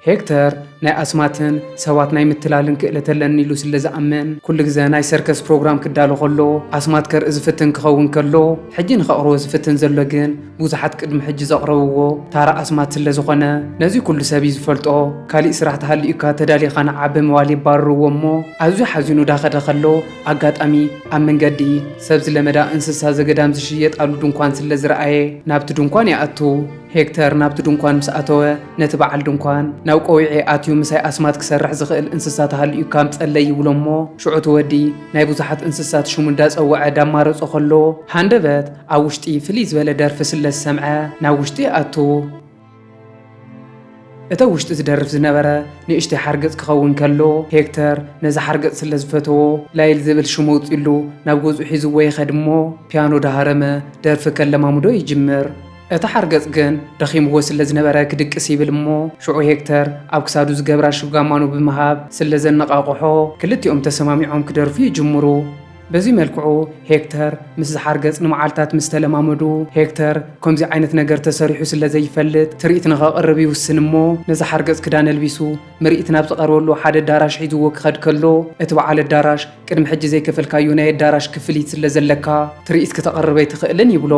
ሄክተር ናይ ኣስማትን ሰባት ናይ ምትላልን ክእለት ኣለኒ ኢሉ ስለ ዝኣምን ኩሉ ግዜ ናይ ሰርከስ ፕሮግራም ክዳሎ ከሎ ኣስማት ከርኢ ዝፍትን ክኸውን ከሎ ሕጂ ንኸቕርቦ ዝፍትን ዘሎ ግን ብዙሓት ቅድሚ ሕጂ ዘቕረብዎ ታራ ኣስማት ስለ ዝኾነ ነዚ ኩሉ ሰብ ዝፈልጦ ካሊእ ስራሕ ተሃልዩካ ተዳሊኻ ንዓብ ምባል ይባርርዎ እሞ ኣዝዩ ሓዚኑ ዳኸደ ከሎ ኣጋጣሚ ኣብ መንገዲ ሰብ ዝለመዳ እንስሳ ዘገዳም ዝሽየጣሉ ድንኳን ስለ ዝረኣየ ናብቲ ድንኳን ይኣቱ። ሄክተር ናብቲ ድንኳን ምስ ኣተወ ነቲ በዓል ድንኳን ናብ ቆዊዒ ኣትዩ ምሳይ ኣስማት ክሰርሕ ዝኽእል እንስሳ ተሃልዩካ ምፀለይ ይብሎ እሞ ሽዑቲ ወዲ ናይ ብዙሓት እንስሳት ሽሙ እንዳፀወዐ ዳማረፆ ከሎ ሃንደበት ኣብ ውሽጢ ፍልይ ዝበለ ደርፊ ስለ ዝሰምዐ ናብ ውሽጢ ኣቱ። እታ ውሽጢ ዝደርፍ ዝነበረ ንእሽተይ ሓርገፅ ክኸውን ከሎ ሄክተር ነዚ ሓርገፅ ስለ ዝፈተዎ ላይል ዝብል ሽሙ ውፅኢሉ ናብ ገዝኡ ሒዝዎ ይኸድ እሞ ፒያኖ ዳሃረመ ደርፊ ከለማሙዶ ይጅምር። እታ ሓርገፅ ግን ደኺምዎ ስለ ዝነበረ ክድቅስ ይብል እሞ ሽዑ ሄክተር ኣብ ክሳዱ ዝገብራ ሽጋማኑ ብምሃብ ስለ ዘነቃቕሖ ክልቲኦም ተሰማሚዖም ክደርፉ ይጅምሩ። በዚ መልክዑ ሄክተር ምስ ዝሓርገፅ ንመዓልታት ምስ ተለማመዱ ሄክተር ከምዚ ዓይነት ነገር ተሰሪሑ ስለ ዘይፈልጥ ትርኢት ንኸቕርብ ይውስን እሞ ነዚ ሓርገፅ ክዳን ኣልቢሱ ምርኢት ናብ ዝቐርበሉ ሓደ ኣዳራሽ ሒዝዎ ክኸድ ከሎ እቲ በዓል ኣዳራሽ ቅድሚ ሕጂ ዘይከፈልካዮ ናይ ኣዳራሽ ክፍሊት ስለ ዘለካ ትርኢት ክተቐርበ ኣይትኽእልን ይብሎ።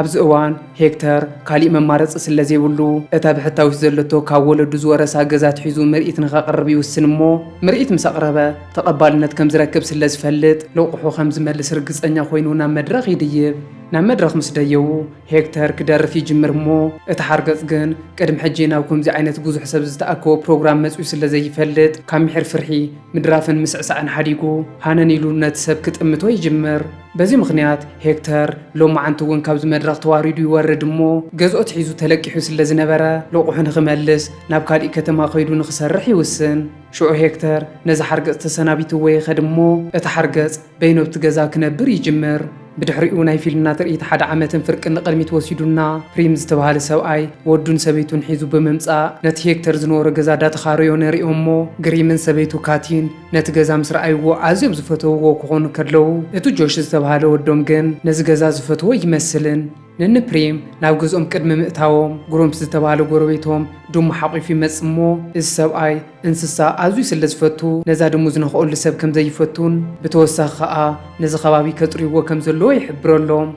ኣብዚ እዋን ሄክተር ካሊእ መማረፂ ስለ ዘይብሉ እታ ብሕታዊት ዘለቶ ካብ ወለዱ ዝወረሳ ገዛ ትሒዙ ምርኢት ንኸቕርብ ይውስን እሞ ምርኢት ምስ ኣቕረበ ተቐባልነት ከም ዝረክብ ስለ ዝፈልጥ ለቑሑ ከም ዝመልስ ርግፀኛ ኮይኑ ናብ መድረኽ ይድይብ። ናብ መድረኽ ምስ ደየቡ ሄክተር ክደርፍ ይጅምር እሞ እቲ ሓርገፅ ግን ቅድሚ ሕጂ ናብ ከምዚ ዓይነት ብዙሕ ሰብ ዝተኣከቦ ፕሮግራም መፅኡ ስለ ዘይፈልጥ ካብ ምሕር ፍርሒ ምድራፍን ምስዕሳዕን ሓዲጉ ሃነን ኢሉ ነቲ ሰብ ክጥምቶ ይጅምር። በዚ ምኽንያት ሄክተር ሎማዓንቲ እውን ካብዚ መድረኽ ተዋሪዱ ይወርድ እሞ ገዝኦ ትሒዙ ተለቂሑ ስለ ዝነበረ ለቑሑ ንኽመልስ ናብ ካሊእ ከተማ ኸይዱ ንኽሰርሕ ይውስን። ሽዑ ሄክተር ነዚ ሓርገፅ ተሰናቢትዎ ይኸድ እሞ እቲ ሓርገፅ በይኖብቲ ገዛ ክነብር ይጅምር። ብድሕሪኡ ናይ ፊልምና ትርኢት ሓደ ዓመትን ፍርቅን ንቕድሚት ወሲዱና ፕሪም ዝተባሃለ ሰብኣይ ወዱን ሰበይቱን ሒዙ ብምምፃእ ነቲ ሄክተር ዝነበሮ ገዛ ዳተኻረዮ ነሪኦ እሞ ግሪምን ሰበይቱ ካቲን ነቲ ገዛ ምስ ረኣይዎ ኣዝዮም ዝፈተውዎ ክኾኑ ከለዉ እቲ ጆሽ ዝተባሃለ ወዶም ግን ነዚ ገዛ ዝፈትዎ ይመስልን። ነኒ ፕሪም ናብ ገዝኦም ቅድሚ ምእታዎም ጉሮምስ ዝተባሃለ ጎረቤቶም ድሙ ሓቂፉ ይመጽ እሞ እዚ ሰብኣይ እንስሳ ኣዝዩ ስለ ዝፈቱ ነዛ ድሙ ዝንኽኦሉ ሰብ ከም ዘይፈቱን ብተወሳኺ ከዓ ነዚ ከባቢ ከፅርይዎ ከም ዘለዎ ይሕብረሎም።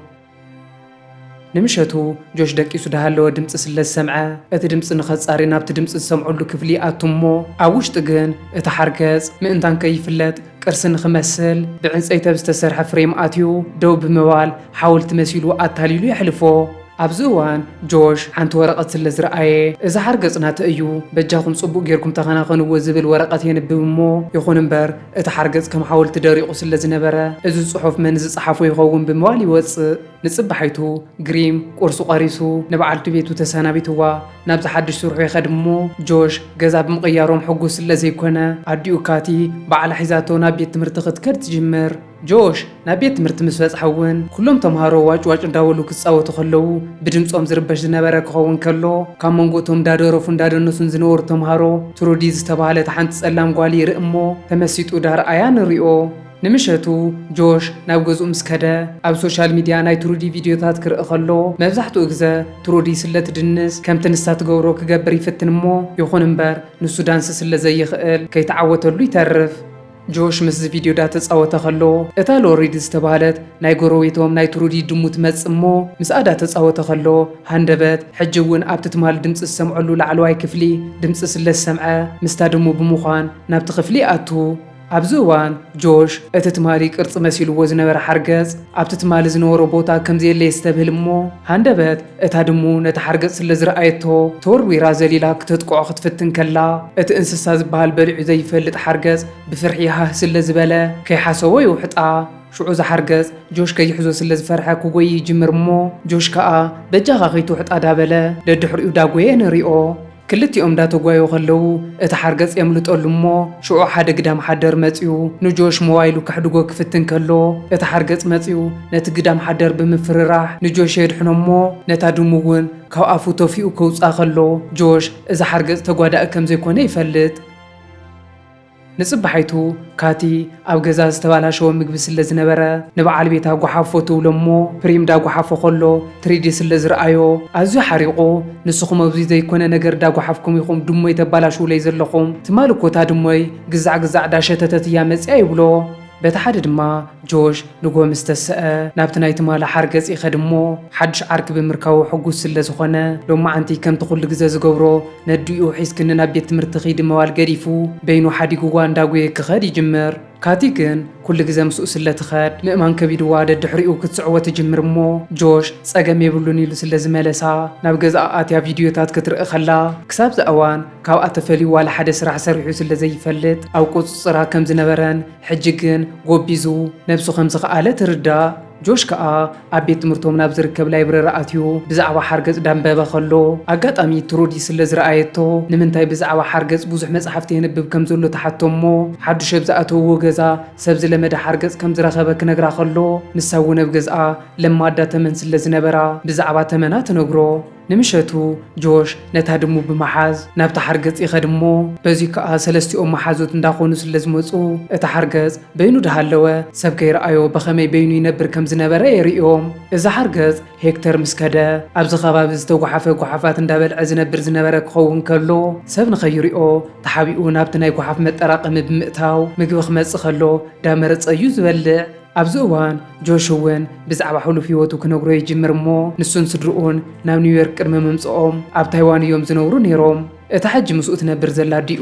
ንምሸቱ ጆሽ ደቂሱ ዳሃለወ ድምፂ ስለ ዝሰምዐ እቲ ድምፂ ንኸፃሪ ናብቲ ድምፂ ዝሰምዐሉ ክፍሊ ኣቱ እሞ ኣብ ውሽጢ ግን እቲ ሓርገፅ ምእንታን ከይፍለጥ ቅርሲ ንኽመስል ብዕንፀይቲ ዝተሰርሐ ፍሬም ኣትዩ ደው ብምባል ሓወልቲ መሲሉ ኣታሊሉ የሕልፎ። ኣብዚ እዋን ጆሽ ሓንቲ ወረቐት ስለ ዝረኣየ እዚ ሓርገፅ ናተ እዩ በጃኹም ፅቡቅ ጌርኩም ተኸናኸንዎ ዝብል ወረቐት የንብብ እሞ ይኹን እምበር እቲ ሓርገፅ ከም ሓወልቲ ደሪቑ ስለ ዝነበረ እዚ ፅሑፍ መን ዝፀሓፎ ይኸውን ብምባል ይወፅእ። ንፅባሒቱ ግሪም ቁርሱ ቀሪሱ ንበዓልቲ ቤቱ ተሰናቢትዋ ናብ ዝሓድሽ ስርሑ ይኸድ እሞ ጆሽ ገዛ ብምቕያሮም ሕጉስ ስለ ዘይኮነ ኣዲኡ ካቲ በዓላ ሒዛቶ ናብ ቤት ትምህርቲ ክትከድ ትጅምር። ጆሽ ናብ ቤት ትምህርቲ ምስ በፅሐ እውን ኩሎም ተምሃሮ ዋጭዋጭ እንዳበሉ ክፃወቱ ከለዉ ብድምፆም ዝርበሽ ዝነበረ ክኸውን ከሎ ካብ መንጎቶም እንዳደረፉ እንዳደነሱን ዝነበሩ ተምሃሮ ትሩዲ ዝተባሃለት ሓንቲ ፀላም ጓል ይርኢ እሞ ተመሲጡ ዳርኣያ ንሪኦ። ንምሸቱ ጆሽ ናብ ገዝኡ ምስ ከደ ኣብ ሶሻል ሚድያ ናይ ትሩዲ ቪድዮታት ክርኢ ከሎ መብዛሕትኡ ግዜ ትሩዲ ስለ ትድንስ ከምቲ ንሳ ትገብሮ ክገብር ይፍትን እሞ ይኹን እምበር ንሱ ዳንሲ ስለ ዘይኽእል ከይተዓወተሉ ይተርፍ። ጆሽ ምስ ቪድዮ ዳተፃወተ ከሎ እታ ሎሪድ ዝተባሃለት ናይ ጎረቤቶም ናይ ትሩዲ ድሙ ትመጽ እሞ ምስኣ ዳተፃወተ ከሎ ሃንደበት ሕጂ እውን ኣብቲ ትማል ድምፂ ዝሰምዐሉ ላዕለዋይ ክፍሊ ድምፂ ስለ ዝሰምዐ ምስታ ድሙ ብምዃን ናብቲ ክፍሊ ኣቱ። ኣብዚ እዋን ጆሽ እቲ ትማሊ ቅርፂ መሲልዎ ዝነበረ ሓርገፅ ኣብቲ ትማሊ ዝነበሮ ቦታ ከምዘየለየ ዝተብህል እሞ ሃንደበት እታ ድሙ ነቲ ሓርገፅ ስለ ዝረኣየቶ ተወርዊራ ዘሊላ ክተጥቅዖ ክትፍትን ከላ እቲ እንስሳ ዝበሃል በሊዑ ዘይፈልጥ ሓርገፅ ብፍርሒ ሃህ ስለ ዝበለ ከይሓሰቦ ይውሕጣ። ሽዑ ዝሓርገፅ ጆሽ ከይሕዞ ስለ ዝፈርሐ ክጎይ ይጅምር እሞ ጆሽ ከዓ በጃኻ ከይትውሕጣ ዳበለ ደድሕሪኡ ዳጎየ ንሪኦ። ክልቲኦም ዳተጓዩ ከለዉ እቲ ሓርገፅ የምልጠሉ እሞ ሽዑ ሓደ ግዳም ሓደር መፅዩ ንጆሽ ሞባይሉ ከሕድጎ ክፍትን ከሎ እቲ ሓርገፅ መፅዩ ነቲ ግዳም ሓደር ብምፍርራሕ ንጆሽ የድሕኖ እሞ ነታ ድሙ እውን ካብ ኣፉ ተፊኡ ከውፃ ከሎ ጆሽ እዚ ሓርገፅ ተጓዳኢ ከም ዘይኮነ ይፈልጥ። ንጽባሕይቱ ካቲ ኣብ ገዛ ዝተባላሸወ ምግቢ ስለ ዝነበረ ንበዓል ቤታ ጓሓፎ ትብሎሞ ፕሪም ዳጓሓፎ ከሎ ትሪዲ ስለ ዝረኣዮ ኣዝዩ ሓሪቑ ንስኹም ኣብዚ ዘይኮነ ነገር ዳጓሓፍኩም ኢኹም ድሞይ ተባላሽውለይ ዘለኹም ትማልኮታ ድሞይ ግዛዕ ግዛዕ ዳሸተተት እያ መፅያ ይብሎ በታ ሓደ ድማ ጆሽ ንጎ ምስተሰአ ናብቲ ናይ ትማላ ሓርገጽ ይኸድሞ ሓድሽ ዓርኪ ብምርካቡ ሕጉስ ስለ ዝኾነ ሎማዓንቲ ከምቲ ኩሉ ግዜ ዝገብሮ ነዲኡ ሒዝክኒ ናብ ቤት ትምህርቲ ኺድ መዋል ገዲፉ በይኑ ሓዲጉዋ እንዳጉየ ክኸድ ይጅምር ካቲ ግን ኩሉ ግዜ ምስኡ ስለ ትኸድ ምእማን ከቢድዋ ደድሕሪኡ ክትስዕወ ትጅምር እሞ ጆሽ ፀገም የብሉን ኢሉ ስለ ዝመለሳ ናብ ገዛ ኣትያ ቪድዮታት ክትርኢ ኸላ ክሳብ ዝእዋን ካብኣ ተፈልዩ ዋላ ሓደ ስራሕ ሰሪሑ ስለ ዘይፈልጥ ኣብ ቁፅፅራ ከም ዝነበረን ሕጂ ግን ጎቢዙ ነብሱ ከም ዝኸኣለ ትርዳእ ጆሽ ከዓ ኣብ ቤት ትምህርቶም ናብ ዝርከብ ላይብረሪ ኣትዩ ብዛዕባ ሓርገጽ ዳንበበ ከሎ ኣጋጣሚ ትሩዲ ስለ ዝረኣየቶ ንምንታይ ብዛዕባ ሓርገጽ ብዙሕ መጽሓፍቲ የንብብ ከም ዘሎ ተሓቶሞ ሓዱሽ ኣብ ዝኣተውዎ ገዛ ሰብ ዝለመደ ሓርገጽ ከም ዝረኸበ ክነግራ ከሎ ንሳ እውን ኣብ ገዝኣ ለማዳ ተመን ስለ ዝነበራ ብዛዕባ ተመና ትነግሮ ንምሸቱ ጆሽ ነታ ድሙ ብመሓዝ ናብታ ሓርገጽ ይኸድሞ በዚ ከዓ ሰለስቲኦም መሓዙት እንዳኾኑ ስለ ዝመፁ እታ ሓርገጽ በይኑ ዳሃለወ ሰብ ከይረኣዮ በኸመይ በይኑ ይነብር ከም ዝነበረ የርእዮም እዛ ሓርገጽ ሄክተር ምስ ከደ ኣብዚ ከባቢ ዝተጓሓፈ ጓሓፋት እንዳበልዐ ዝነብር ዝነበረ ክኸውን ከሎ ሰብ ንኸይሪኦ ተሓቢኡ ናብቲ ናይ ጓሓፍ መጠራቐሚ ብምእታው ምግቢ ክመጽእ ከሎ ዳመረፀ እዩ ዝበልዕ ኣብዚ እዋን ጆሽ እውን ብዛዕባ ሕሉፍ ህይወቱ ክነግሮ ይጅምር እሞ ንሱን ስድርኡን ናብ ኒውዮርክ ቅድሚ ምምፅኦም ኣብ ታይዋን እዮም ዝነብሩ ነይሮም እታ ሕጂ ምስኡ ትነብር ዘላ ኣዲኡ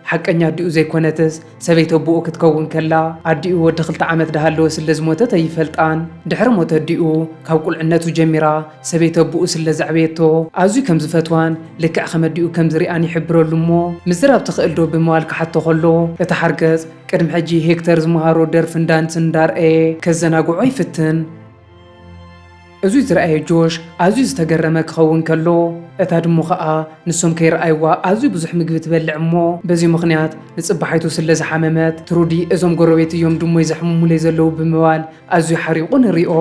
ሓቀኛ ኣዲኡ ዘይኮነትስ ሰበይት ኣቦኡ ክትከውን ከላ ኣዲኡ ወዲ 2 ዓመት ዳሃለወ ስለ ዝሞተት ኣይፈልጣን ድሕሪ ሞት ኣዲኡ ካብ ቁልዕነቱ ጀሚራ ሰበይት ኣቦኡ ስለ ዘዕብየቶ ኣዝዩ ከም ዝፈትዋን ልክዕ ከም ኣዲኡ ከም ዝሪኣን ይሕብረሉ እሞ ምዝራብ ትኽእል ዶ ብምባል ክሓቶ ከሎ እታ ሓርገጽ ቅድሚ ሕጂ ሄክተር ዝመሃሮ ደርፍን ዳንስን እንዳርአየ ከዘናግዖ ይፍትን እዙይ ዝረኣየ ጆሽ ኣዝዩ ዝተገረመ ክኸውን ከሎ እታ ድሞ ከዓ ንሶም ከይረኣይዋ ኣዝዩ ብዙሕ ምግቢ ትበልዕ እሞ በዚ ምኽንያት ንጽባሕይቱ ስለ ዝሓመመት ትሩዲ እዞም ጎረቤት እዮም ድሞይ ዘሕምሙለይ ዘለዉ ብምባል ኣዝዩ ሓሪቑ ንሪኦ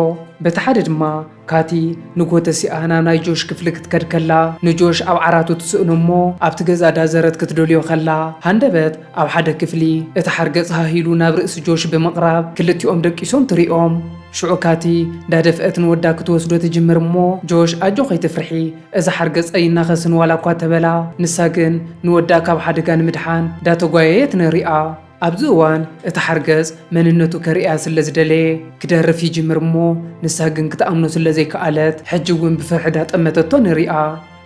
በቲ ሓደ ድማ ካቲ ንጎተሲኣ ናብ ናይ ጆሽ ክፍሊ ክትከድ ከላ ንጆሽ ኣብ ዓራቱ ትስእኖ እሞ ኣብቲ ገዛ ዳዘረት ክትደልዮ ከላ ሃንደበት ኣብ ሓደ ክፍሊ እቲ ሓርገጽ ሃሂሉ ናብ ርእሲ ጆሽ ብምቕራብ ክልቲኦም ደቂሶም ትሪኦም ሽዑ ካቲ ዳደፍአት ንወዳ ክትወስዶ ትጅምር እሞ ጆሽ ኣጆ ኸይትፍርሒ እዛ ሓርገጽ ኣይናኸስን ዋላ እኳ ተበላ ንሳ ግን ንወዳ ካብ ሓደጋ ንምድሓን ዳተጓየየት ንሪኣ ኣብዚ እዋን እቲ ሓርገጽ መንነቱ ከሪኣ ስለ ዝደለየ ክደርፍ ይጅምር እሞ ንሳ ግን ክትኣምኖ ስለ ዘይከኣለት ሕጂ እውን ብፍርሒ ዳጠመተቶ ንሪኣ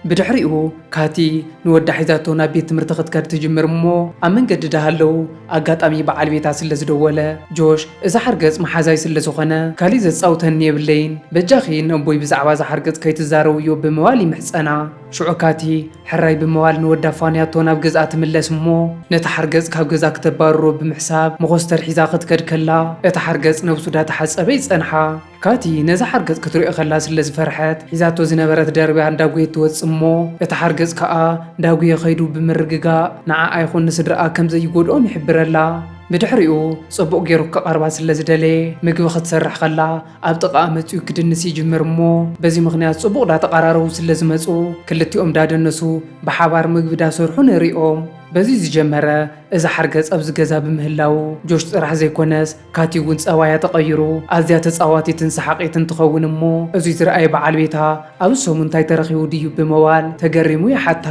ብድሕሪኡ ካቲ ንወዳ ሒዛቶ ናብ ቤት ትምህርቲ ክትከድ ትጅምር እሞ ኣብ መንገዲ ዳሃለዉ ኣጋጣሚ በዓል ቤታ ስለ ዝደወለ ጆሽ እዛ ሓርገጽ መሓዛይ ስለ ዝኾነ ካሊእ ዘጻውተኒ የብለይን በጃኺ ንእቦይ ብዛዕባ እዛ ሓርገጽ ከይትዛረብዮ ብምባል ይምሕፀና ሽዑ ካቲ ሕራይ ብምባል ንወዳ ፋንያቶ ናብ ገዝኣ ትምለስ እሞ ነታ ሓርገጽ ካብ ገዛ ክተባርሮ ብምሕሳብ መኾስተር ሒዛ ክትከድ ከላ እታ ሓርገጽ ነብሱ ዳተሓጸበ ይጸንሓ ካቲ ነዛ ሓርገጽ ክትሪኦ ከላ ስለ ዝፈርሐት ሒዛቶ ዝነበረት ደርብያ እንዳጉየት ትወጽእ እሞ እታ ሓርገጽ ከዓ እንዳጉየ ኸይዱ ብምርግጋእ ንዓኣ ይኹን ንስድራኣ ከም ዘይጎድኦም ይሕብረላ ብድሕሪኡ ጽቡቕ ገይሩ ከቐርባ ስለ ዝደለየ ምግቢ ክትሰርሕ ከላ ኣብ ጥቓኣ መፂኡ ክድንስ ይጅምር እሞ በዚ ምኽንያት ጽቡቕ ዳተቐራረቡ ስለ ዝመፁ ክልቲኦም ዳደነሱ ብሓባር ምግቢ ዳሰርሑ ንሪኦም በዚ ዝጀመረ እዛ ሓርገጽ ኣብዚ ገዛ ብምህላው ጆሽ ጥራሕ ዘይኮነስ ካቲ እውን ጸባያ ተቐይሩ ኣዝያ ተጻዋቲትን ሰሓቒትን ትኸውን እሞ እዙይ ዝረኣየ በዓል ቤታ ኣብ ሰሙ እንታይ ተረኺቡ ድዩ ብምባል ተገሪሙ ይሓታ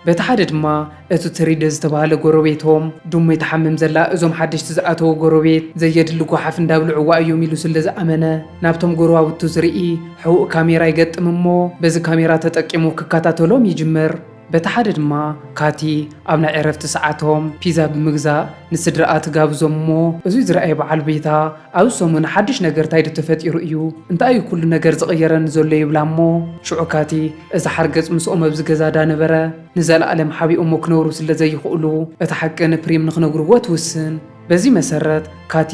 በቲ ሓደ ድማ እቲ ትሪደ ዝተባሃለ ጎረቤቶም ድሞ ይተሓምም ዘላ እዞም ሓደሽቲ ዝኣተዉ ጎረቤት ዘየድሊ ጓሓፍ እንዳብልዕዋ እዮም ኢሉ ስለ ዝኣመነ ናብቶም ጎረባብቱ ዝርኢ ሕቡእ ካሜራ ይገጥም እሞ በዚ ካሜራ ተጠቂሙ ክከታተሎም ይጅምር በቲ ሓደ ድማ ካቲ ኣብ ናይ ዕረፍቲ ሰዓቶም ፒዛ ብምግዛእ ንስድራኣ ትጋብዞም እሞ እዙይ ዝረኣየ በዓል ቤታ ኣብ ሰሙን ሓድሽ ነገር እንታይ ተፈጢሩ እዩ እንታይ እዩ ኩሉ ነገር ዝቕየረኒ ዘሎ ይብላ እሞ ሽዑ ካቲ እዛ ሓርገጽ ምስኦም ኣብዚ ገዛ ዳነበረ ንዘለኣለም ሓቢኦም ክነብሩ ስለ ዘይኽእሉ እቲ ሓቂ ንፕሪም ንኽነግርዎ ትውስን በዚ መሰረት ካቲ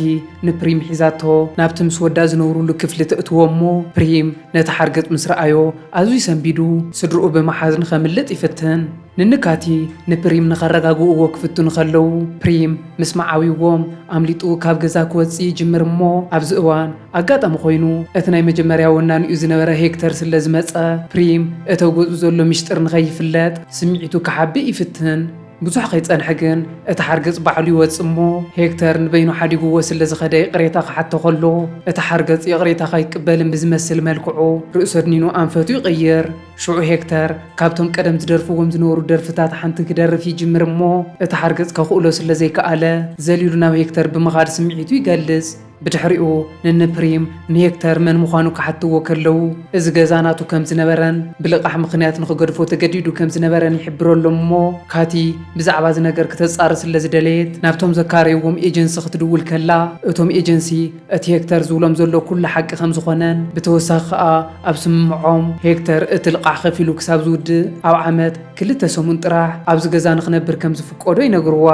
ንፕሪም ሒዛቶ ናብቲ ምስ ወዳ ዝነብሩሉ ክፍሊ ትእትዎ እሞ ፕሪም ነቲ ሓርገጽ ምስ ረኣዮ ኣዝዩ ሰንቢዱ ስድርኡ ብመሓዝ ንኸምልጥ ይፍትን ንንካቲ ንፕሪም ንኸረጋግእዎ ክፍትኑ ከለዉ ፕሪም ምስ መዓዊዎም ኣምሊጡ ካብ ገዛ ክወፅእ ይጅምር እሞ ኣብዚ እዋን ኣጋጣሚ ኮይኑ እቲ ናይ መጀመርያ ወናንኡ ዝነበረ ሄክተር ስለ ዝመፀ ፕሪም እተው ገጹ ዘሎ ምስጢር ንኸይፍለጥ ስምዒቱ ክሓብእ ይፍትን ብዙሕ ከይጸንሐ ግን እቲ ሓርገጽ ባዕሉ ይወጽእ እሞ ሄክተር ንበይኑ ሓዲጉዎ ስለ ዝኸደ ይቕሬታ ክሓቶ ከሎ እቲ ሓርገጽ ይቕሬታ ከይቅበልን ብዝመስል መልክዑ ርእሱ ኣድኒኑ ኣንፈቱ ይቕይር። ሽዑ ሄክተር ካብቶም ቀደም ዝደርፍዎም ዝነበሩ ደርፍታት ሓንቲ ክደርፍ ይጅምር እሞ እቲ ሓርገጽ ከኽእሎ ስለ ዘይከኣለ ዘሊሉ ናብ ሄክተር ብምኻድ ስምዒቱ ይገልጽ። ብድሕሪኡ ንንፕሪም ንሄክተር መን ምዃኑ ክሓትዎ ከለዉ እዚ ገዛ ናቱ ከም ዝነበረን ብልቓሕ ምኽንያት ንኽገድፎ ተገዲዱ ከም ዝነበረን ይሕብረሎም እሞ ካቲ ብዛዕባ እዚ ነገር ክተጻርር ስለ ዝደለየት ናብቶም ዘካረይዎም ኤጀንሲ ክትድውል ከላ እቶም ኤጀንሲ እቲ ሄክተር ዝብሎም ዘሎ ኩሉ ሓቂ ከም ዝኾነን ብተወሳኺ ከዓ ኣብ ስምምዖም ሄክተር እቲ ልቓሕ ከፊሉ ክሳብ ዝውድእ ኣብ ዓመት 2 ሰሙን ጥራሕ ኣብዚ ገዛ ንኽነብር ከም ዝፍቀዶ ይነግርዋ።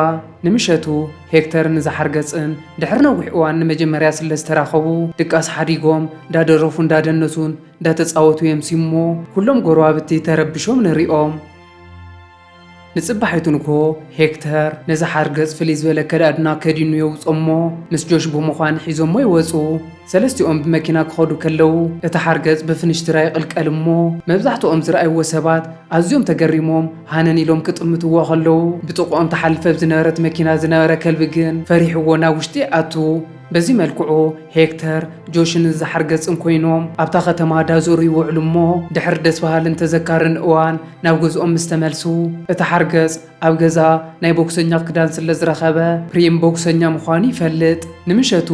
ንምሸቱ ሄክተር ንዝሓርገጽን ድሕሪ ነዊሕ እዋን ንመጀመርያ ስለ ዝተራኸቡ ድቃስ ሓዲጎም እንዳደረፉ እንዳደነሱን እንዳተፃወቱ የምሲሞ ኩሎም ጎረባብቲ ተረብሾም ንሪኦም። ንጽባሕይቱ ንኮ ሄክተር ነዚ ሓርገጽ ፍልይ ዝበለ ከዳድና ከዲኑ የውጾ እሞ ምስ ጆሽ ብምዃን ሒዞሞ ይወፁ። ሰለስቲኦም ብመኪና ክኸዱ ከለዉ እቲ ሓርገጽ ብፍንሽትራ ይቕልቀል እሞ መብዛሕትኦም ዝረኣይዎ ሰባት ኣዝዮም ተገሪሞም ሃነን ኢሎም ክጥምትዎ ከለዉ ብጥቕኦም ተሓልፈ ዝነበረት መኪና ዝነበረ ከልቢ ግን ፈሪሕዎ ናብ ውሽጢ ኣቱ። በዚ መልክዑ ሄክተር ጆሽን ዝሓርገጽን ኮይኖም ኣብታ ከተማ ዳዞሩ ይውዕሉ እሞ ድሕሪ ደስ በሃልን ተዘካርን እዋን ናብ ገዝኦም ምስ ተመልሱ እቲ ሓርገጽ ኣብ ገዛ ናይ ቦክሰኛ ክዳን ስለ ዝረኸበ ፕሪም ቦክሰኛ ምዃኑ ይፈልጥ። ንምሸቱ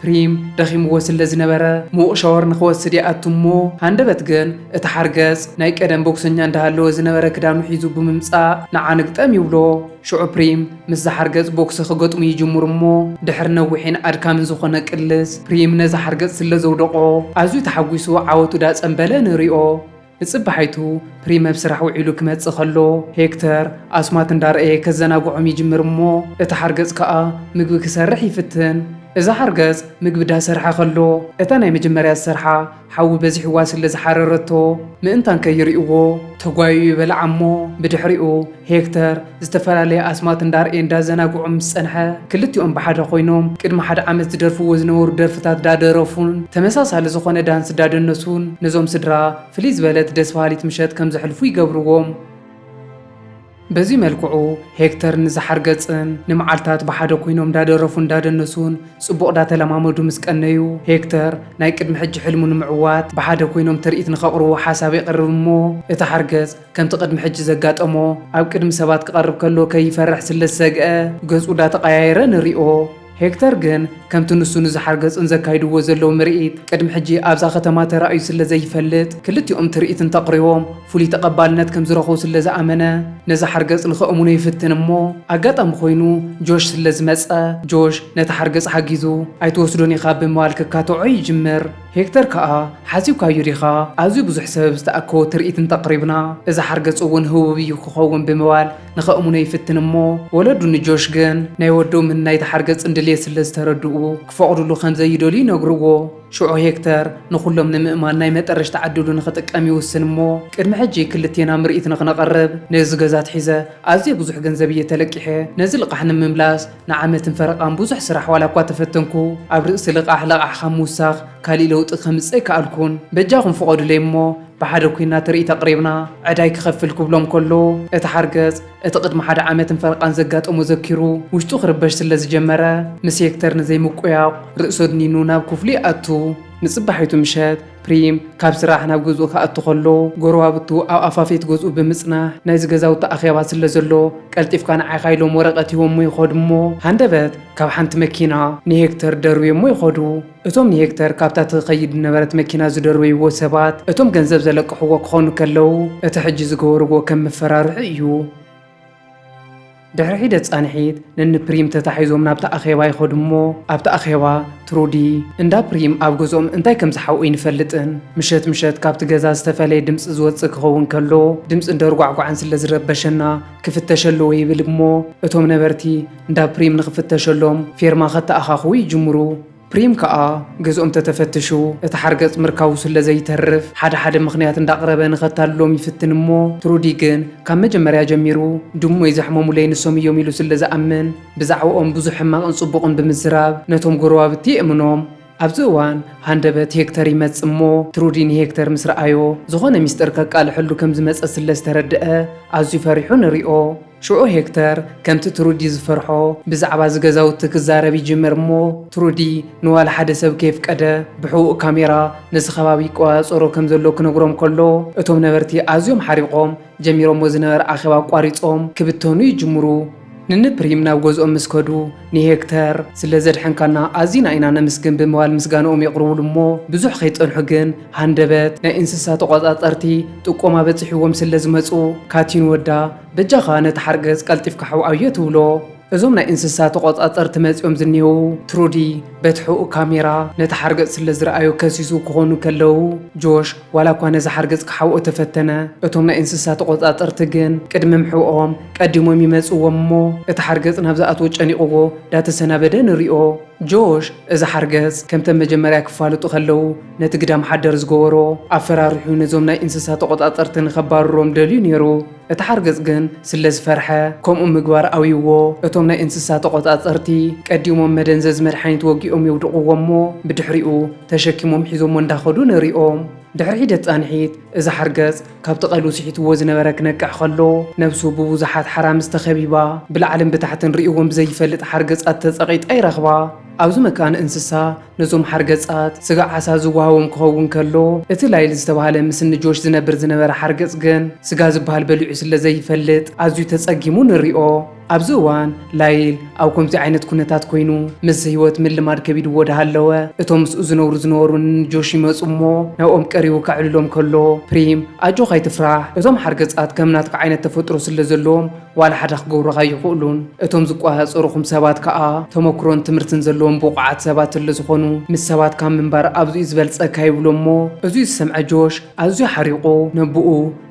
ፕሪም ደኺምዎ ስለ ዝነበረ ምዉቕ ሻወር ንኽወስድ ይኣቱ እሞ ሃንደበት ግን እቲ ሓርገጽ ናይ ቀደም ቦክሰኛ እንዳሃለወ ዝነበረ ክዳኑ ሒዙ ብምምጻእ ንዓንግጠም ይብሎ። ሽዑ ፕሪም ምስ ዝሓርገጽ ቦክሲ ክገጥሙ ይጅምሩ እሞ ድሕሪ ነዊሕን ኣድካምን ዝኾነ ቅልስ ፕሪም ነዚ ሓርገጽ ስለ ዘውደቆ ኣዝዩ ተሓጒሱ ዓወቱ ዳጸንበለ ንሪኦ። ንጽባሕይቱ ፕሪም ኣብ ስራሕ ውዒሉ ክመጽእ ከሎ ሄክተር ኣስማት እንዳርአየ ከዘናግዖም ይጅምር እሞ እቲ ሓርገጽ ከዓ ምግቢ ክሰርሕ ይፍትን። እዛ ሓርገጽ ምግቢ ዳሰርሐ ከሎ እታ ናይ መጀመርያ ዝሰርሓ ሓዊ በዚሕዋ ስለ ዝሓረረቶ ምእንታን ከይርእይዎ ተጓዩ ይበልዓ እሞ ብድሕሪኡ ሄክተር ዝተፈላለየ ኣስማት እንዳርአየ እንዳዘናግዖ ምስ ጸንሐ ክልቲኦም ብሓደ ኮይኖም ቅድሚ 1 ዓመት ዝደርፍዎ ዝነበሩ ደርፍታት ዳደረፉን ተመሳሳሊ ዝኾነ ዳንስ ዳደነሱን ነዞም ስድራ ፍልይ ዝበለት ደስ በሃሊት ምሸት ከም ዘሕልፉ ይገብርዎም። በዚ መልክዑ ሄክተር ንዝሓርገጽን ንመዓልታት ብሓደ ኮይኖም እንዳደረፉ እንዳደነሱን ጽቡቕ ዳተለማመዱ ምስ ቀነዩ ሄክተር ናይ ቅድሚ ሕጂ ሕልሙ ንምዕዋት ብሓደ ኮይኖም ትርኢት ንኸቕርቡ ሓሳብ የቕርብ እሞ እቲ ሓርገጽ ከምቲ ቅድሚ ሕጂ ዘጋጠሞ ኣብ ቅድሚ ሰባት ክቐርብ ከሎ ከይፈርሕ ስለ ዝሰግአ ገጹ ዳተቐያየረ ንሪኦ። ሄክተር ግን ከምቲ ንሱ ንዝሓርገጽን ዘካይድዎ ዘለዉ ምርኢት ቅድሚ ሕጂ ኣብዛ ከተማ ተራእዩ ስለ ዘይፈልጥ ክልቲኦም ትርኢትን ተቕሪቦም ፍሉይ ተቐባልነት ከም ዝረኽቡ ስለ ዝኣመነ ነዚ ሓርገጽ ንኽእሙኑ ይፍትን እሞ ኣጋጣሚ ኮይኑ ጆሽ ስለ ዝመጸ ጆሽ ነቲ ሓርገጽ ሓጊዙ ኣይትወስዶን ኢኻ ብምባል ክካትዖ ይጅምር። ሄክተር ከዓ ሓሲብካዮ ዲኻ ኣዝዩ ብዙሕ ሰብ ዝተኣከቦ ትርኢትን ተቕሪብና እዚ ሓርገጽ እውን ህቡብ እዩ ክኸውን ብምባል ንኽእሙኑ ይፍትን እሞ ወለዱ ንጆሽ ግን ናይ ወዶምን ናይቲ ሓርገጽን ድልየት ስለ ዝተረድኡ ክፈቕድሉ ከም ዘይደልዩ ይነግርዎ። ሽዑ ሄክተር ንኹሎም ንምእማን ናይ መጠረሽቲ ዓድሉ ንኽጥቀም ይውስን እሞ ቅድሚ ሕጂ ክልቴና ምርኢት ንኽነቐርብ ነዚ ገዛ ትሒዘ ኣዝየ ብዙሕ ገንዘብ እየ ተለቂሐ ነዚ ልቓሕ ንምምላስ ንዓመትን ፈረቓን ብዙሕ ስራሕ ዋላ እኳ ተፈተንኩ ኣብ ርእሲ ልቓሕ ለቓሕኻ ምውሳኽ ካሊእ ለውጢ ከምፅእ ይከኣልኩን በጃኹም ፍቐዱለይ እሞ ብሓደ ኮይና ትርኢት ኣቕሪብና ዕዳይ ክኸፍል ክብሎም ከሎ እቲ ሓርገጽ እቲ ቅድሚ 1 ዓመትን ፈረቓን ዘጋጠሞ ዘኪሩ ውሽጡ ክርበሽ ስለ ዝጀመረ ምስ ሄክተር ንዘይምቁያቕ ርእሱ ኣድኒኑ ናብ ክፍሉ ይኣቱ። ንጽባሕይቱ ምሸት ፕሪም ካብ ስራሕ ናብ ገዝኡ ክኣቱ ከሎ ጎረባብቱ ኣብ ኣፋፌት ገዝኡ ብምጽናሕ ናይዚ ገዛውቲ ኣኼባ ስለ ዘሎ ቀልጢፍካ ንዓይኻ ኢሎም ወረቐት ሂቦሞ ይኸዱ እሞ ሃንደበት ካብ ሓንቲ መኪና ንሄክተር ደርብዮሞ ይኸዱ። እቶም ንሄክተር ካብታ ትኸይድ ነበረት መኪና ዝደርበይዎ ሰባት እቶም ገንዘብ ዘለቅሕዎ ክኾኑ ከለዉ እቲ ሕጂ ዝገበርዎ ከም መፈራርሒ እዩ። ድሕሪ ሒደት ጻንሒት ንንፕሪም ተታሒዞም ናብታ ኣኼባ ይኸዱ እሞ ኣብታ ኣኼባ ትሩዲ እንዳ ፕሪም ኣብ ገዝኦም እንታይ ከም ዝሓውኡ ይንፈልጥን ምሸት ምሸት ካብቲ ገዛ ዝተፈለየ ድምፂ ዝወፅእ ክኸውን ከሎ ድምፂ እንደርጓዕጓዕን ስለ ዝረበሸና ክፍተሸለዎ ይብል እሞ እቶም ነበርቲ እንዳ ፕሪም ንኽፍተሸሎም ፌርማ ከተኣኻኽቡ ይጅምሩ። ፕሪም ከዓ ገዝኦም ተተፈትሹ እቲ ሓርገጽ ምርካቡ ስለ ዘይተርፍ ሓደ ምኽንያት እንዳቕረበ ንኸታልሎም ይፍትን እሞ ትሩዲ ግን ካብ መጀመርያ ጀሚሩ ድሞይ ዘሕመሙ ለይንሶም እዮም ኢሉ ስለ ዝኣምን ብዛዕባኦም ብዙሕ ሕማቕን ጽቡቕን ብምዝራብ ነቶም ጎረባብቲ ይእምኖም። ኣብዚ እዋን ሃንደበት ሄክተር ይመጽእ እሞ ትሩዲ ንሄክተር ምስ ረኣዮ ዝኾነ ሚስጥር ከቃልሐሉ ከም ዝመጸ ስለ ዝተረድአ ኣዝዩ ፈሪሑ ንሪኦ። ሽዑ ሄክተር ከምቲ ትሩዲ ዝፈርሖ ብዛዕባ ዝገዛውቲ ክዛረብ ይጅምር እሞ ትሩዲ ንዋላ ሓደ ሰብ ከይፍቀደ ብሕቡእ ካሜራ ነዚ ከባቢ ይቆፃፀሮ ከም ዘሎ ክነግሮም ከሎ እቶም ነበርቲ ኣዝዮም ሓሪቆም ጀሚሮሞ ዝነበረ ኣኼባ ኣቋሪፆም ክብተኑ ይጅምሩ። ንንፕሪም ናብ ገዝኦም ምስ ከዱ ንሄክተር ስለ ዘድሐንካና ኣዝና ኢና ነመስግን ብምባል ምስጋንኦም የቕርብሉ እሞ ብዙሕ ከይፀንሑ ግን ሃንደበት ናይ እንስሳ ተቆፃፀርቲ ጥቆማ በፂሕዎም ስለ ዝመፁ ካቲን ወዳ በጃኻ ነቲ ሓርገፅ ቀልጢፍካ ሓውዓዮ ትብሎ። እዞም ናይ እንስሳ ተቆፃፀርቲ መፂኦም ዝኒሄው ትሩዲ በቲ ሕቡእ ካሜራ ነቲ ሓርገፅ ስለ ዝረኣዮ ከሲሱ ክኾኑ ከለው ጆሽ ዋላ እኳ ነዚ ሓርገፅ ክሓውኦ ተፈተነ እቶም ናይ እንስሳ ተቆፃፀርቲ ግን ቅድሚ ምሕብኦም ቀዲሞም ይመፅዎም እሞ እቲ ሓርገፅ ናብ ዝኣትዎ ጨኒቕዎ ዳተሰናበደ ንሪኦ። ጆሽ እዚ ሓርገፅ ከምተን መጀመርያ ክፋልጡ ከለው ነቲ ግዳም ሓደር ዝገበሮ ኣፈራርሑ ነዞም ናይ እንስሳ ተቆፃፀርቲ ንኸባርሮም ደልዩ ነይሩ። እቲ ሓርገፅ ግን ስለ ዝፈርሐ ከምኡ ምግባር ኣውይዎ እቶም ናይ እንስሳ ተቆፃፀርቲ ቀዲሞም መደንዘዝ መድሓኒት ወጊኦም የውድቕዎ እሞ ብድሕሪኡ ተሸኪሞም ሒዞሞ እንዳኸዱ ንሪኦም። ድሕሪ ሒደት ፃንሒት እዚ ሓርገፅ ካብቲ ቐልቡ ስሒትዎ ዝነበረ ክነቅሕ ከሎ ነብሱ ብብዙሓት ሓራምዝ ተኸቢባ ብላዕልን ብታሕትን ርእዎም ብዘይፈልጥ ሓርገፃት ተፀቒጣ ይረኽባ። ኣብዚ መካነ እንስሳ ነዞም ሓርገፃት ስጋ ዓሳ ዝወሃቦም ክኸውን ከሎ እቲ ላይል ዝተባሃለ ምስኒ ጆሽ ዝነበረ ሓርገፅ ግን ስጋ ዝበሃል በሊዑ ስለ ዘይፈልጥ ኣዝዩ ተፀጊሙ ንሪኦ። ኣብዚ እዋን ላይል ኣብ ከምዚ ዓይነት ኩነታት ኮይኑ ምስ ህይወት ምልማድ ከቢድዎ ዳሃለወ እቶም ምስኡ ዝነበሩ ንጆሽ ይመፁ እሞ ናብኦም ቀሪቡ ካዕልሎም ከሎ ፕሪም ኣጆ ከይትፍራሕ እቶም ሓርገፃት ከም ናትካ ዓይነት ተፈጥሮ ስለ ዘለዎም ዋላ ሓደ ክገብሩኻ ይኽእሉን እቶም ዝቋፃፀሩኹም ሰባት ከዓ ተመክሮን ትምህርትን ዘለዎም ብቑዓት ሰባት ስለ ዝኾኑ ምስ ሰባት ካብ ምንባር ኣብዙ ዝበልፀካ ይብሎ እሞ እዙይ ዝሰምዐ ጆሽ ኣዝዩ ሓሪቑ ነብኡ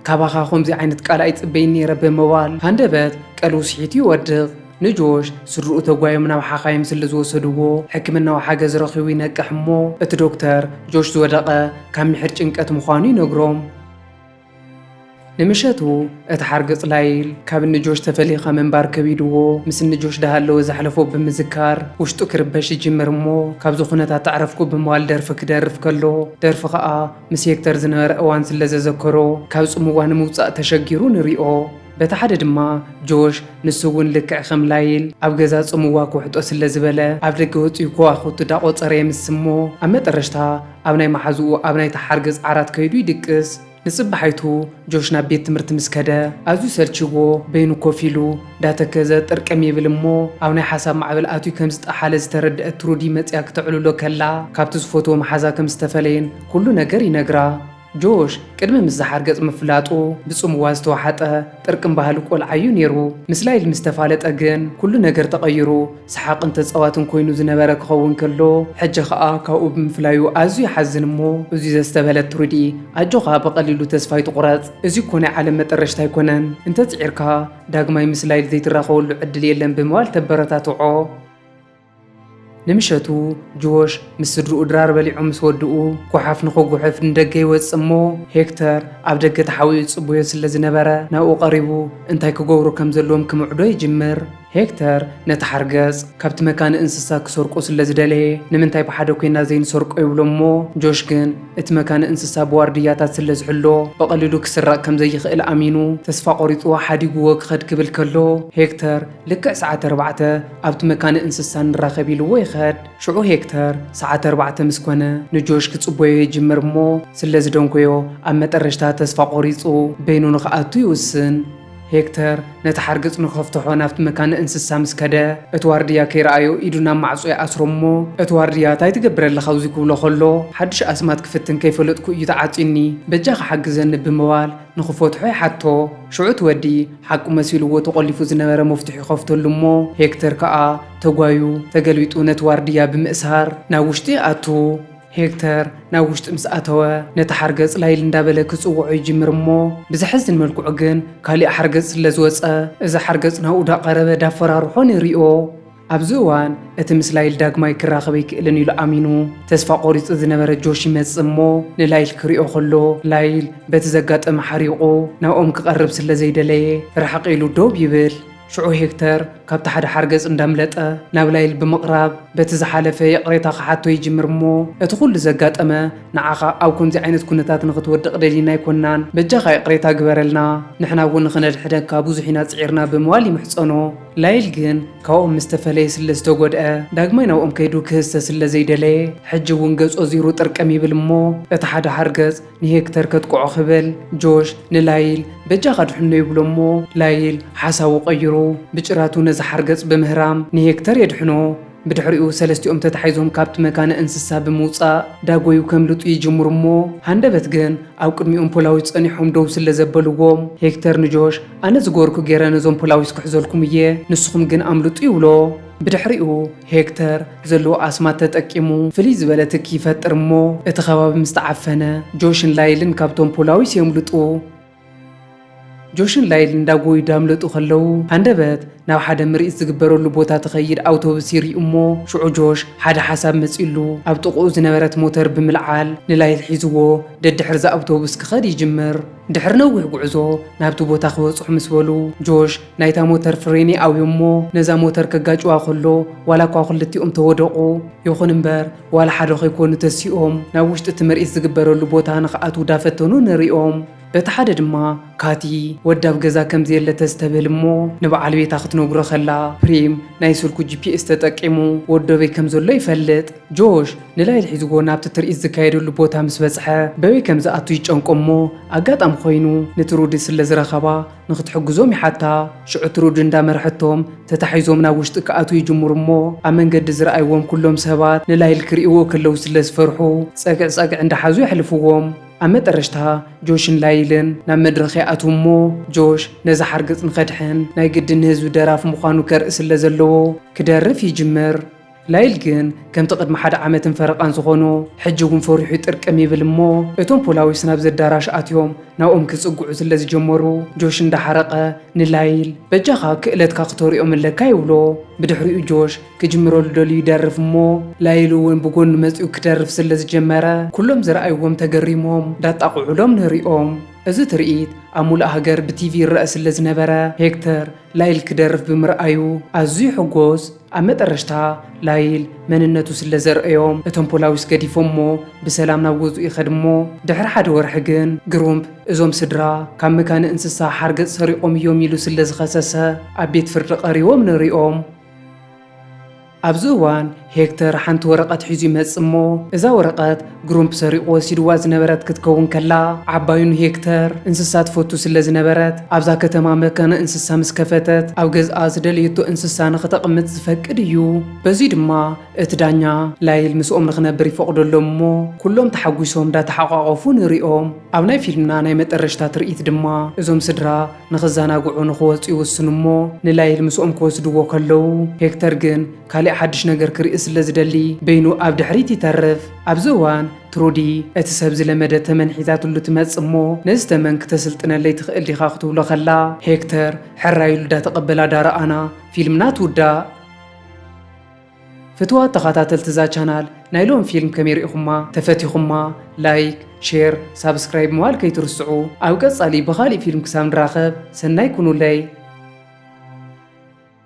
ካባኻ ከምዚ ዓይነት ቃል ኣይፅበይኒ ነይረ ብምባል ሃንደበት ቀልቡ ስሒቱ ይወድቕ። ንጆሽ ስድርኡ ተጓዮም ናብ ሓኻይም ስለ ዝወሰድዎ ሕክምናዊ ሓገዝ ረኺቡ ይነቅሕ እሞ እቲ ዶክተር ጆሽ ዝወደቐ ካብ ምሕር ጭንቀት ምዃኑ ይነግሮም። ንምሸቱ እቲ ሓርገፅ ላይል ካብ ንጆሽ ተፈሊኻ ምንባር ከቢድዎ ምስ ንጆሽ ዳሃለወ ዘሕለፎ ብምዝካር ውሽጡ ክርበሽ ይጅምር እሞ ካብዚ ኩነታት ተዕረፍኩ ብምባል ደርፊ ክደርፍ ከሎ ደርፊ ከዓ ምስ ሄክተር ዝነበረ እዋን ስለ ዘዘከሮ ካብ ፅምዋ ንምውፃእ ተሸጊሩ ንሪኦ። በቲ ሓደ ድማ ጆሽ ንሱ እውን ልክዕ ከም ላይል ኣብ ገዛ ፅምዋ ክውሕጦ ስለ ዝበለ ኣብ ደገ ወፂኡ ከዋኽብቲ ዳቆፀረ የምስ እሞ ኣብ መጠረሽታ ኣብ ናይ ማሓዝኡ ኣብ ናይቲ ሓርገፅ ዓራት ከይዱ ይድቅስ። ንፅባሓይቱ ጆሽ ናብ ቤት ትምህርቲ ምስ ከደ ኣዝዩ ሰልችዎ በይኑ ኮፍ ኢሉ ዳተከዘ ጥርቅም ይብል እሞ ኣብ ናይ ሓሳብ ማዕበል ኣትዩ ከም ዝጠሓለ ዝተረድአት ትሩዲ መፅያ ክተዕልሎ ከላ ካብቲ ዝፈትዎ መሓዛ ከም ዝተፈለየን ኩሉ ነገር ይነግራ። ጆሽ ቅድሚ ምስ ሓርገፅ ምፍላጡ ብፅምዋ ዝተዋሓጠ ጥርቅም ባህሊ ቆልዓ እዩ ነይሩ። ምስ ላይል ምስ ተፋለጠ ግን ኩሉ ነገር ተቐይሩ ሰሓቅን ተፀዋትን ኮይኑ ዝነበረ ክኸውን ከሎ ሕጂ ከዓ ካብኡ ብምፍላዩ ኣዝዩ ይሓዝን እሞ እዙይ ዘስተበለት ትሩዲ ኣጆኻ ብቐሊሉ ተስፋ ይትቑረፅ እዚ እኮ ናይ ዓለም መጠረሽታ ኣይኮነን እንተፅዒርካ ዳግማይ ምስ ላይል ዘይትራኸበሉ ዕድል የለን ብምባል ተበረታትዖ። ንምሸቱ ጆሽ ምስ ስድርኡ ድራር በሊዑ ምስ ወድኡ ጓሓፍ ንኽጉሕፍ ንደገ ይወፅእ እሞ ሄክተር ኣብ ደገ ተሓዊኡ ፅቡዮ ስለ ዝነበረ ናብኡ ቀሪቡ እንታይ ክገብሩ ከም ዘለዎም ክምዕዶ ይጅምር። ሄክተር ነቲ ሓርገፅ ካብቲ መካነ እንስሳ ክሰርቆ ስለ ዝደለየ ንምንታይ ብሓደ ኮይና ዘይንሰርቆ ይብሎ እሞ ጆሽ ግን እቲ መካነ እንስሳ ብዋርድያታት ስለ ዝሕሎ በቐሊሉ ክስራቕ ከም ዘይኽእል ኣሚኑ ተስፋ ቆሪፅዎ ሓዲግዎ ክኸድ ክብል ከሎ ሄክተር ልክዕ ሰዓት 4 ኣብቲ መካነ እንስሳ ንራኸብ ኢልዎ ይኸድ። ሽዑ ሄክተር ሰዓት 4 ምስ ኮነ ንጆሽ ክፅበዮ ይጅምር እሞ ስለ ዝደንኮዮ ኣብ መጠረሽታ ተስፋ ቆሪፁ በይኑ ንኽኣቱ ይውስን። ሄክተር ነቲ ሓርገፅ ንኸፍትሖ ናብቲ መካነ እንስሳ ምስ ከደ እቲ ዋርድያ ከይረኣዮ ኢዱ ናብ ማዕፆ ይኣስሮ እሞ እቲ ዋርድያ እንታይ ትገብረለኻ ኣብዚ ክብሎ ከሎ ሓድሽ ኣስማት ክፍትን ከይፈለጥኩ እዩ ተዓፂኒ በጃኻ ሓግዘኒ ብምባል ንኽፈትሖ ይሓቶ። ሽዑ እቲ ወዲ ሓቂ መሲልዎ ተቆሊፉ ዝነበረ መፍትሑ ይኸፍተሉ እሞ ሄክተር ከዓ ተጓዩ ተገልቢጡ ነቲ ዋርድያ ብምእሳር ናብ ውሽጢ ይኣቱ። ሄክተር ናብ ውሽጢ ምስ ኣተወ ነቲ ሓርገፅ ላይል እንዳበለ ክፅውዖ ይጅምር እሞ ብዝሕዝን መልክዑ ግን ካሊእ ሓርገፅ ስለ ዝወፀ እዚ ሓርገፅ ናብኡ ዳቀረበ ዳፈራርሖ ንሪኦ። ኣብዚ እዋን እቲ ምስ ላይል ዳግማይ ክራኸበ ይክእልን ኢሉ ኣሚኑ ተስፋ ቆሪፁ ዝነበረ ጆሽ ይመፅእ እሞ ንላይል ክሪኦ ከሎ ላይል በቲ ዘጋጠመ ሓሪቑ ናብኦም ክቐርብ ስለ ዘይደለየ ርሕቕ ኢሉ ዶብ ይብል። ሽዑ ሄክተር ካብቲ ሓደ ሓርገጽ እንዳምለጠ ናብ ላይል ብምቕራብ በቲ ዝሓለፈ የቕሬታ ክሓቶ ይጅምር እሞ እቲ ኩሉ ዘጋጠመ ንዓኻ ኣብ ከምዚ ዓይነት ኩነታት ንኽትወድቕ ደሊና ኣይኮናን በጃኻ የቕሬታ ግበረልና ንሕና እውን ንኽነድሕደካ ብዙሕ ኢና ጽዒርና ብምባል ይምሕፀኖ ላይል ግን ካብኦም ምስ ተፈለየ ስለ ዝተጎድአ ዳግማይ ናብኦም ከይዱ ክህዝተ ስለ ዘይደለየ ሕጂ እውን ገጾ ዚሩ ጥርቅም ይብል እሞ እቲ ሓደ ሓርገጽ ንሄክተር ከጥቅዖ ክብል ጆሽ ንላይል በጃኻ ድሕኖ ይብሎ እሞ ላይል ሓሳቡ ቀይሩ ብጭራቱ ነዚ ሓርገጽ ብምህራም ንሄክተር የድሕኖ بدحريو سلستيوم تتحيزهم كابت مكان انسسا بموصا داغويو كملطو يجمر مو هاندبت ግን ኣብ ቅድሚኦም ፖላዊስ ጸኒሖም ደው ስለ ዘበልዎም ሄክተር ንጆሽ ኣነ ዝጎርኩ ገይረ ነዞም ፖላዊስ ክሕዘልኩም እየ ንስኹም ግን ኣምልጡ ይብሎ بدحريو ሄክተር ዘለዎ ኣስማት ተጠቂሙ ፍልይ ዝበለ ትኪ ይፈጥር እሞ እቲ ከባቢ ምስተዓፈነ ጆሽን ላይልን ካብቶም ፖላዊስ የምልጡ ጆሽን ላይል እንዳጎይ ዳምለጡ ኸለው ሃንደበት ናብ ሓደ ምርኢት ዝግበረሉ ቦታ ተኸይድ ኣውቶቡስ ይርኢ እሞ ሽዑ ጆሽ ሓደ ሓሳብ መጺሉ ኣብ ጥቑኡ ዝነበረት ሞተር ብምልዓል ንላይል ሒዝዎ ደድሕር ዛ ኣውቶቡስ ክኸድ ይጅምር ድሕር ነዊሕ ጉዕዞ ናብቲ ቦታ ክበጽሑ ምስ በሉ ጆሽ ናይታ ሞተር ፍሬኒ ኣውዮ እሞ ነዛ ሞተር ከጋጭዋ ኸሎ ዋላ እኳ ክልቲኦም ተወደቑ ይኹን እምበር ዋላ ሓደ ኸይኮኑ ተሲኦም ናብ ውሽጢ እቲ ምርኢት ዝግበረሉ ቦታ ንኽኣትዉ ዳፈተኑ ንሪኦም በቲ ሓደ ድማ ካቲ ወዳብ ገዛ ከምዚ የለ ተስተብል እሞ ንበዓል ቤታ ክትነግሮ ኸላ ፕሪም ናይ ስልኩ ጂፒኤስ ተጠቂሙ ወዶበይ ከም ዘሎ ይፈልጥ ጆሽ ንላይል ሒዝዎ ናብቲ ትርኢት ዝካየደሉ ቦታ ምስ በጽሐ በበይ ከም ዝኣቱ ይጨንቆ እሞ ኣጋጣሚ ኮይኑ ንትሩዲ ስለ ዝረኸባ ንኽትሕግዞም ይሓታ ሽዑ ትሩዲ እንዳመርሐቶም ተታሒዞም ናብ ውሽጢ ክኣቱ ይጅምሩ እሞ ኣብ መንገዲ ዝረኣይዎም ኩሎም ሰባት ንላይል ክሪእዎ ከለው ስለ ዝፈርሑ ጸግዕ እንዳሓዙ የሕልፍዎም ኣብ መጠረሽታ ጆሽን ላይልን ናብ መድረኽ ይኣትዉ እሞ ጆሽ ነዛ ሓርገጽ ንኸድሕን ናይ ግድን ህዝቢ ደራፊ ምዃኑ ከርኢ ስለ ዘለዎ ክደርፍ ይጅምር ላይል ግን ከምቲ ቅድሚ ሓደ ዓመትን ፈረቓን ዝኾኑ ሕጂ እውን ፈሪሑ ይጥርቅም ይብል እሞ እቶም ፖላዊስ ናብ ዘዳራሽ ኣትዮም ናብኦም ክጽጉዑ ስለ ዝጀመሩ ጆሽ እንዳሓረቐ ንላይል በጃኻ ክእለትካ ክተሪኦም ኣለካ ይብሎ ብድሕሪኡ ጆሽ ክጅምረሉ ደልዩ ይደርፍ እሞ ላይል እውን ብጎኑ መጺኡ ክደርፍ ስለ ዝጀመረ ኩሎም ዝረኣይዎም ተገሪሞም ዳጣቕዑሎም ንሪኦም እዚ ትርኢት ኣብ ሙሉእ ሃገር ብቲቪ ይረአ ስለ ዝነበረ ሄክተር ላይል ክደርፍ ብምርኣዩ ኣዝዩ ሕጎስ ኣብ መጠረሽታ ላይል መንነቱ ስለ ዘርእዮም እቶም ፖላዊስ ገዲፎሞ ብሰላም ናብ ገዝኡ ይኸድ እሞ ድሕሪ ሓደ ወርሒ ግን ግሩምፕ እዞም ስድራ ካብ መካነ እንስሳ ሓርገጽ ሰሪቖም እዮም ኢሉ ስለ ዝኸሰሰ ኣብ ቤት ፍርዲ ቀሪቦም ንሪኦም ኣብዚ እዋን ሄክተር ሓንቲ ወረቐት ሒዙ ይመጽእ እሞ እዛ ወረቐት ግሩምፕ ሰሪቑ ወሲድዋ ዝነበረት ክትከውን ከላ ዓባይኑ ሄክተር እንስሳ ትፈቱ ስለ ዝነበረት ኣብዛ ከተማ መካነ እንስሳ ምስ ከፈተት ኣብ ገዝኣ ዝደልየቶ እንስሳ ንኽተቕምጥ ዝፈቅድ እዩ በዚ ድማ እቲ ዳኛ ላይል ምስኦም ንኽነብር ይፈቕደሎም እሞ ኩሎም ተሓጒሶም እንዳተሓቋቐፉ ንሪኦም ኣብ ናይ ፊልምና ናይ መጠረሽታ ትርኢት ድማ እዞም ስድራ ንኽዘናግዑ ንኽወፁ ይውስኑ እሞ ንላይል ምስኦም ክወስድዎ ከለው ሄክተር ግን ካልእ ሓድሽ ነገር ክርኢ ስለ ዝደሊ በይኑ ኣብ ድሕሪት ይተርፍ ኣብዚ እዋን ትሩዲ እቲ ሰብ ዝለመደ ተመን ሒዛትሉ ትመጽእ እሞ ነዚ ተመን ክተስልጥነለይ ትኽእል ዲኻ ክትብሎ ኸላ ሄክተር ሕራይሉ ዳተቐበላ ዳረኣና ፊልምና ትውዳእ ፍትዋት ተኸታተልቲ እዛ ቻናል ናይ ሎም ፊልም ከመይ ሪኢኹማ ተፈቲኹማ ላይክ ሼር ሳብስክራይብ ምባል ከይትርስዑ ኣብ ቀጻሊ ብኻሊእ ፊልም ክሳብ ንራኸብ ሰናይ ኩኑለይ